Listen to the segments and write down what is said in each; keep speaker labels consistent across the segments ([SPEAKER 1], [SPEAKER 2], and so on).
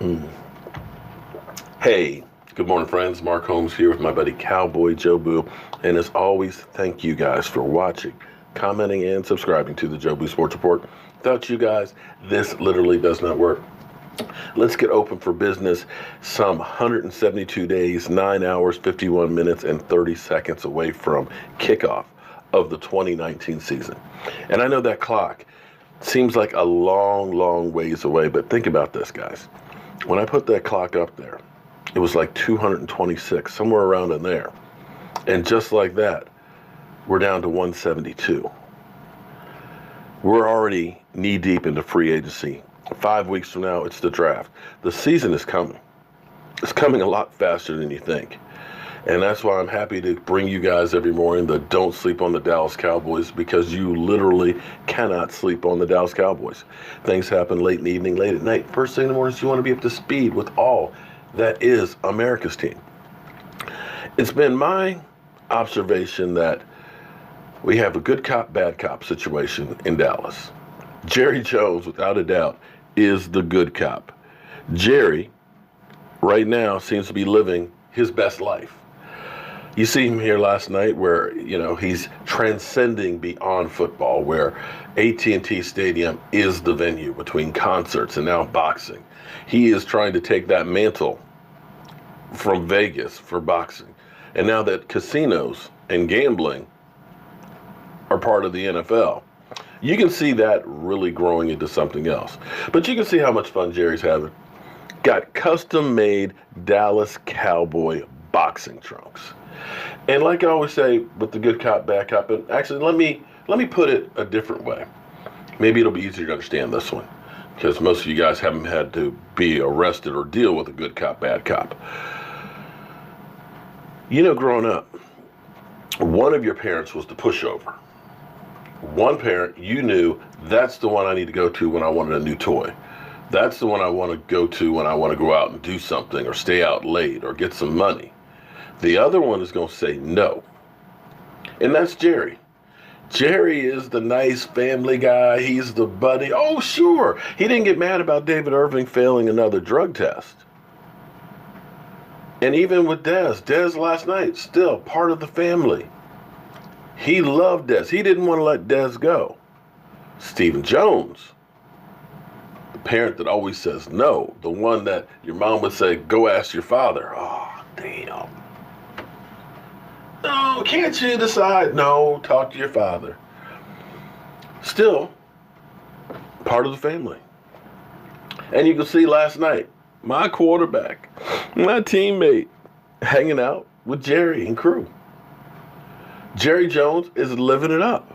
[SPEAKER 1] Mm. Hey, good morning, friends. Mark Holmes here with my buddy Cowboy Joe Boo. And as always, thank you guys for watching, commenting, and subscribing to the Joe Boo Sports Report. Without you guys, this literally does not work. Let's get open for business. Some 172 days, 9 hours, 51 minutes, and 30 seconds away from kickoff of the 2019 season. And I know that clock seems like a long, long ways away, but think about this, guys. When I put that clock up there, it was like 226, somewhere around in there. And just like that, we're down to 172. We're already knee deep into free agency. 5 weeks from now, it's the draft. The season is coming. It's coming a lot faster than you think. And that's why I'm happy to bring you guys every morning the Don't Sleep on the Dallas Cowboys, because you literally cannot sleep on the Dallas Cowboys. Things happen late in the evening, late at night. First thing in the morning, you want to be up to speed with all that is America's team. It's been my observation that we have a good cop, bad cop situation in Dallas. Jerry Jones, without a doubt, is the good cop. Jerry, right now, seems to be living his best life. You see him here last night where, he's transcending beyond football, where AT&T Stadium is the venue between concerts and now boxing. He is trying to take that mantle from Vegas for boxing. And now that casinos and gambling are part of the NFL, you can see that really growing into something else. But you can see how much fun Jerry's having. Got custom-made Dallas Cowboy boxing trunks. And like I always say with the good cop, bad cop, and actually let me put it a different way. Maybe it'll be easier to understand this one, because most of you guys haven't had to be arrested or deal with a good cop, bad cop. Growing up, one of your parents was the pushover. One parent, you knew that's the one I need to go to when I wanted a new toy. That's the one I want to go to when I want to go out and do something or stay out late or get some money. The other one is going to say no. And that's Jerry. Jerry is the nice family guy. He's the buddy. Oh, sure. He didn't get mad about David Irving failing another drug test. And even with Dez last night, still part of the family. He loved Dez. He didn't want to let Dez go. Stephen Jones, the parent that always says no, the one that your mom would say, go ask your father. Oh, damn. No, can't you decide? No, talk to your father. Still part of the family. And you can see last night, my quarterback, my teammate, hanging out with Jerry and crew. Jerry Jones is living it up.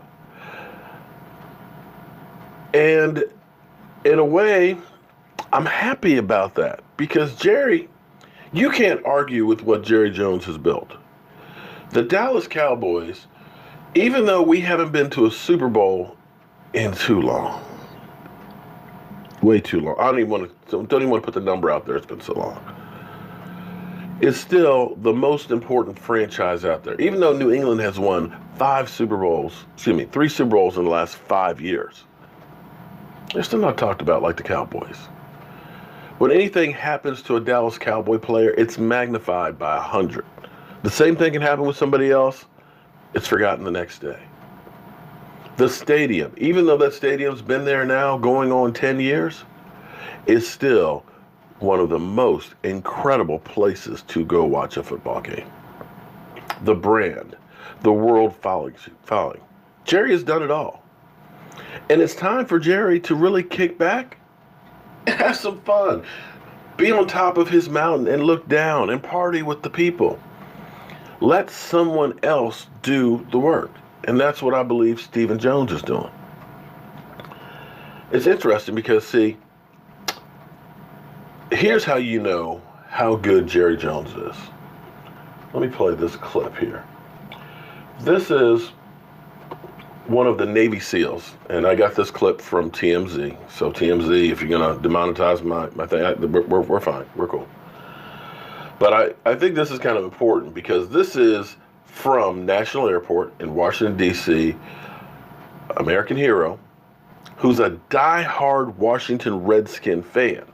[SPEAKER 1] And in a way, I'm happy about that, because Jerry, you can't argue with what Jerry Jones has built. The Dallas Cowboys, even though we haven't been to a Super Bowl in too long, way too long. I don't even want to put the number out there. It's been so long. It's still the most important franchise out there. Even though New England has won 3 Super Bowls in the last 5 years, they're still not talked about like the Cowboys. When anything happens to a Dallas Cowboy player, it's magnified by 100. The same thing can happen with somebody else. It's forgotten the next day. The stadium, even though that stadium's been there now going on 10 years, is still one of the most incredible places to go watch a football game. The brand, the world following. Jerry has done it all. And it's time for Jerry to really kick back and have some fun. Be on top of his mountain and look down and party with the people. Let someone else do the work. And that's what I believe Stephen Jones is doing. It's interesting because, see, here's how you know how good Jerry Jones is. Let me play this clip here. This is one of the Navy SEALs, and I got this clip from TMZ. So TMZ, if you're going to demonetize my thing, we're fine. We're cool. But I think this is kind of important, because this is from National Airport in Washington, D.C., American hero, who's a diehard Washington Redskin fan.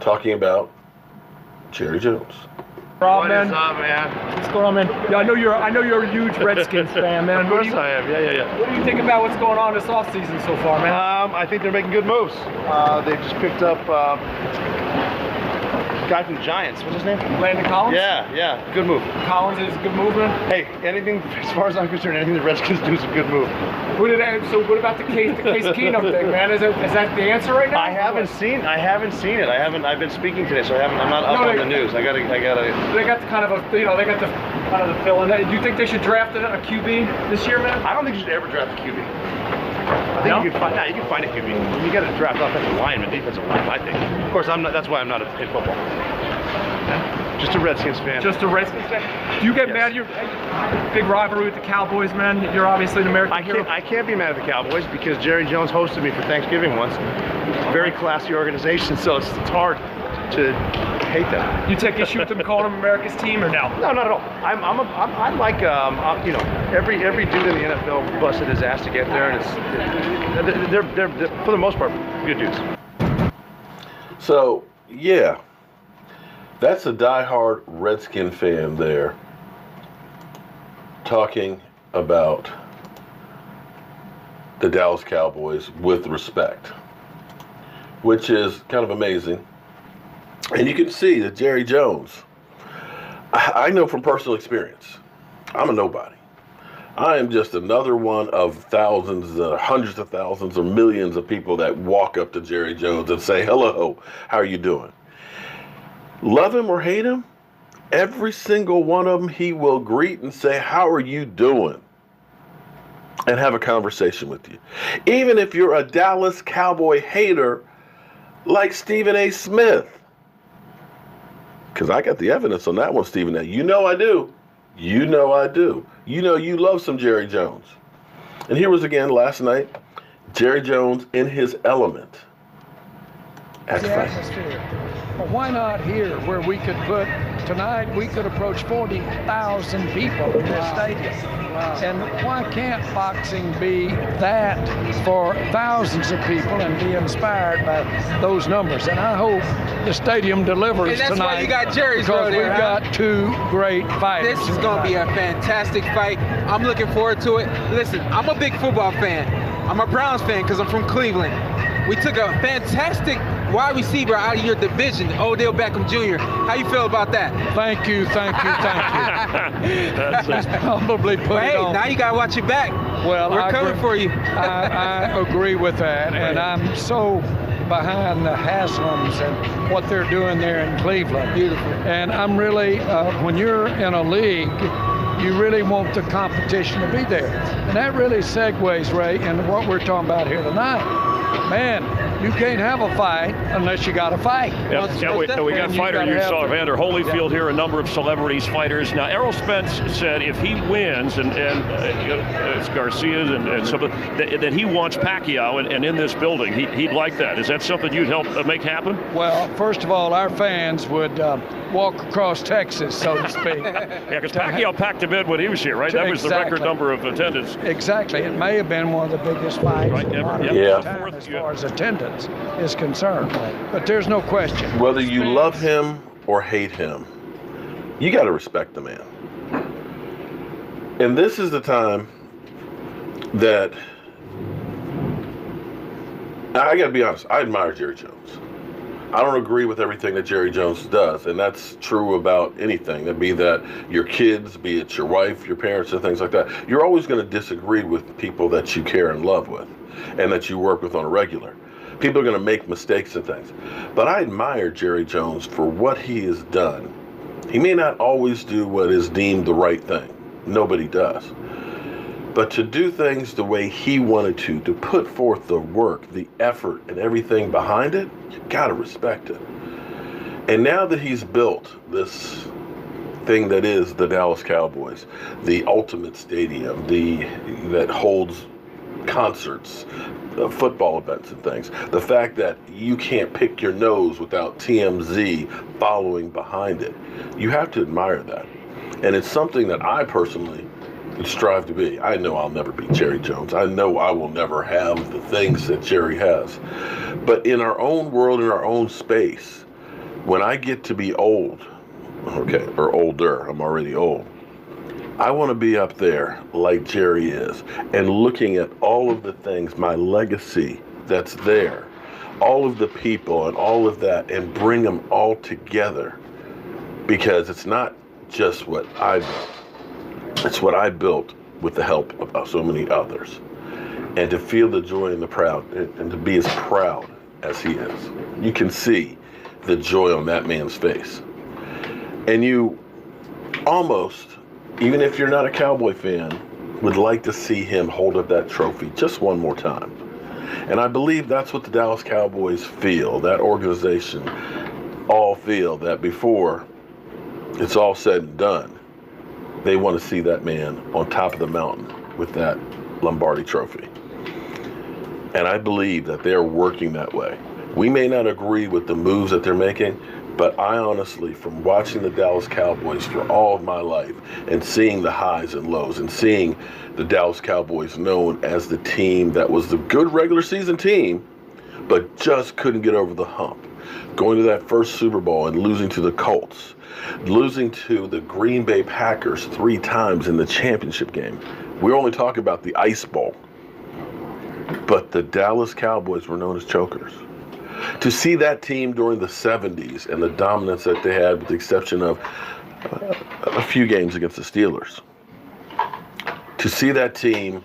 [SPEAKER 1] talking about Jerry Jones.
[SPEAKER 2] Rob,
[SPEAKER 3] What is up, man?
[SPEAKER 2] What's going on, man? Yeah, I know you're a huge Redskins fan, man.
[SPEAKER 3] Of course I am. Yeah.
[SPEAKER 2] What do you think about what's going on this offseason so far, man?
[SPEAKER 3] I think they're making good moves. They've just picked up guy from the Giants. What's his name?
[SPEAKER 2] Landon Collins?
[SPEAKER 3] Yeah. Good move.
[SPEAKER 2] Collins is a good movement.
[SPEAKER 3] Hey, anything, as far as I'm concerned, anything the Redskins do is a good move.
[SPEAKER 2] So what about the Case Keenum thing, man? Is that the answer right now?
[SPEAKER 3] I haven't seen it. I've been speaking today, so I'm not up on the news. I gotta.
[SPEAKER 2] They got the kind of they got the kind of the fill in. Do you think they should draft a QB this year, man?
[SPEAKER 3] I don't think you should ever draft a QB. I think you can find a QB. You got to draft offensive lineman, defensive lineman. I think. Of course, I'm not. That's why I'm not in football. Just a Redskins fan.
[SPEAKER 2] Just a Redskins fan. Do you get mad? You're big rivalry with the Cowboys, man. You're obviously an American hero.
[SPEAKER 3] I can't be mad at the Cowboys because Jerry Jones hosted me for Thanksgiving once. Very classy organization, so it's hard to hate them.
[SPEAKER 2] You take issue with them calling them America's team, or no?
[SPEAKER 3] No, not at all. I'm like every dude in the NFL busted his ass to get there, and they're for the most part good dudes.
[SPEAKER 1] So yeah, that's a diehard Redskin fan there talking about the Dallas Cowboys with respect, which is kind of amazing. And you can see that Jerry Jones, I know from personal experience, I'm a nobody. I am just another one of thousands, hundreds of thousands, or millions of people that walk up to Jerry Jones and say, hello, how are you doing? Love him or hate him, every single one of them he will greet and say, how are you doing? And have a conversation with you. Even if you're a Dallas Cowboy hater like Stephen A. Smith. Because I got the evidence on that one, Stephen A. You know I do. You know I do. You know you love some Jerry Jones. And here was again last night, Jerry Jones in his element.
[SPEAKER 4] The atmosphere. Well, why not here where we could put, tonight we could approach 40,000 people in this stadium. Wow. And why can't boxing be that for thousands of people and be inspired by those numbers? And I hope the stadium delivers tonight.
[SPEAKER 5] And that's why you got Jerry's
[SPEAKER 4] because
[SPEAKER 5] there,
[SPEAKER 4] we've got two great fighters.
[SPEAKER 5] This is going to be a fantastic fight. I'm looking forward to it. Listen, I'm a big football fan. I'm a Browns fan because I'm from Cleveland. We took a fantastic wide receiver out of your division, Odell Beckham Jr. How you feel about that?
[SPEAKER 4] Thank you. That's probably put it on.
[SPEAKER 5] Now you got to watch your back.
[SPEAKER 4] Well,
[SPEAKER 5] we're coming for you.
[SPEAKER 4] I agree with that, and I'm so behind the Haslams and what they're doing there in Cleveland.
[SPEAKER 5] Beautiful.
[SPEAKER 4] And I'm really, when you're in a league, you really want the competition to be there. And that really segues, Ray, into what we're talking about here tonight. Man, you can't have a fight unless you got a fight.
[SPEAKER 6] We got fighter. You saw Evander Holyfield here, a number of celebrities, fighters. Now, Errol Spence said if he wins, and it's Garcia and some, that he wants Pacquiao and in this building. He'd like that. Is that something you'd help make happen?
[SPEAKER 4] Well, first of all, our fans would walk across Texas, so to speak.
[SPEAKER 6] Yeah, because Pacquiao packed him in when he was here, right? That was the record number of attendance.
[SPEAKER 4] Exactly. It may have been one of the biggest fights as far as attendance is concerned. But there's no question.
[SPEAKER 1] Whether you love him or hate him, you got to respect the man. And this is the time that, I got to be honest, I admire Jerry Jones. I don't agree with everything that Jerry Jones does, and that's true about anything. That be that your kids, be it your wife, your parents, and things like that. You're always going to disagree with people that you care and love with, and that you work with on a regular. People are going to make mistakes and things. But I admire Jerry Jones for what he has done. He may not always do what is deemed the right thing. Nobody does. But to do things the way he wanted to put forth the work, the effort, and everything behind it, you gotta respect it. And now that he's built this thing that is the Dallas Cowboys, the ultimate stadium, that holds concerts, football events and things, the fact that you can't pick your nose without TMZ following behind it, you have to admire that. And it's something that I personally strive to be. I know I'll never be Jerry Jones. I know I will never have the things that Jerry has. But in our own world, in our own space, when I get to be old, okay, or older, I'm already old, I want to be up there like Jerry is and looking at all of the things, my legacy that's there, all of the people and all of that, and bring them all together, because it's not just what I built. It's what I built with the help of so many others. And to feel the joy and the proud, and to be as proud as he is. You can see the joy on that man's face. And you almost, even if you're not a Cowboy fan, would like to see him hold up that trophy just one more time. And I believe that's what the Dallas Cowboys feel, that organization all feel, that before it's all said and done, they want to see that man on top of the mountain with that Lombardi trophy. And I believe that they're working that way. We may not agree with the moves that they're making, but I honestly, from watching the Dallas Cowboys for all of my life and seeing the highs and lows and seeing the Dallas Cowboys known as the team that was the good regular season team, but just couldn't get over the hump. Going to that first Super Bowl and losing to the Colts, losing to the Green Bay Packers 3 times in the championship game. We only talk about the Ice Bowl, but the Dallas Cowboys were known as chokers. To see that team during the 70s and the dominance that they had, with the exception of a few games against the Steelers, to see that team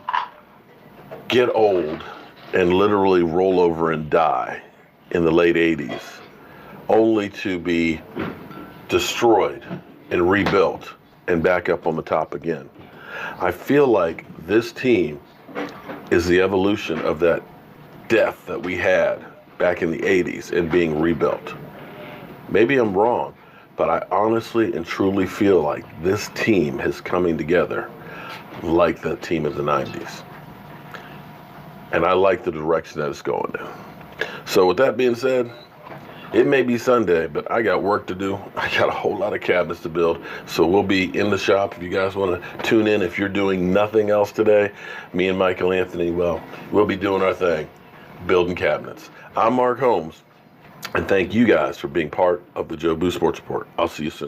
[SPEAKER 1] get old and literally roll over and die in the late 80s, only to be destroyed and rebuilt and back up on the top again. I feel like this team is the evolution of that death that we had back in the 80s and being rebuilt. Maybe I'm wrong, but I honestly and truly feel like this team is coming together like the team of the 90s. And I like the direction that it's going in. So with that being said, it may be Sunday, but I got work to do. I got a whole lot of cabinets to build. So we'll be in the shop if you guys want to tune in. If you're doing nothing else today, me and Michael Anthony, well, we'll be doing our thing, building cabinets. I'm Mark Holmes, and thank you guys for being part of the Joe Boo Sports Report. I'll see you soon.